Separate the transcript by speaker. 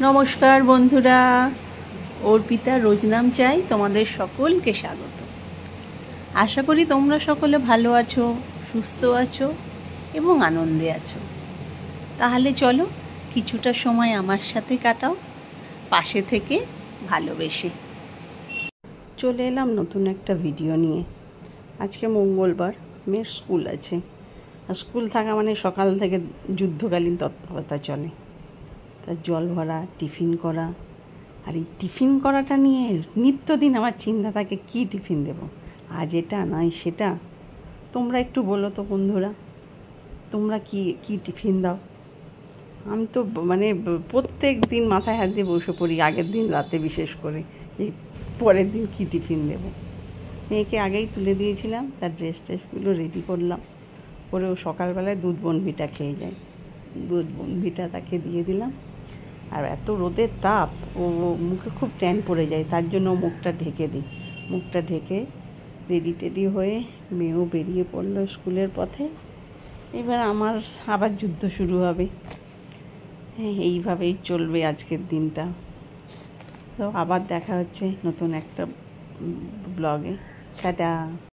Speaker 1: নমস্কার বন্ধুরা, অর্পিতা রোজনাম চাই তোমাদের সকলকে স্বাগত। আশা করি তোমরা সকলে ভালো আছো, সুস্থ আছো এবং আনন্দে আছো। তাহলে চলো কিছুটা সময় আমার সাথে কাটাও, পাশে থেকে ভালোবেসে। চলে এলাম নতুন একটা ভিডিও নিয়ে। আজকে মঙ্গলবার, মেয়ের স্কুল আছে। আর স্কুল থাকা মানে সকাল থেকে যুদ্ধকালীন তৎপরতা চলে। তা জল ভরা, টিফিন করা, আর এই টিফিন করাটা নিয়ে নিত্যদিন আমার চিন্তা থাকে কী টিফিন দেবো, আজ এটা নয় সেটা। তোমরা একটু বলো তো বন্ধুরা, তোমরা কি টিফিন দাও? আমি তো প্রত্যেক দিন মাথায় হাত দিয়ে বসে পড়ি, আগের দিন রাতে বিশেষ করে, এই পরের দিন কী টিফিন দেবো। মেয়েকে আগেই তুলে দিয়েছিলাম, তার ড্রেস ট্রেসগুলো রেডি করলাম, করে ও সকালবেলায় দুধ বনভিটা খেয়ে যায়। দুধ বনভিটা তাকে দিয়ে দিলাম। আর এত রোদের তাপ, ও মুখে খুব ট্যান পড়ে যায়, তার জন্য মুখটা ঢেকে দিই। মুখটা ঢেকে রেডি টেডি হয়ে মেয়েও বেরিয়ে পড়লো স্কুলের পথে। এবার আমার আবার যুদ্ধ শুরু হবে। হ্যাঁ, এইভাবেই চলবে আজকের দিনটা। তো আবার দেখা হচ্ছে নতুন একটা ব্লগে। টাটা।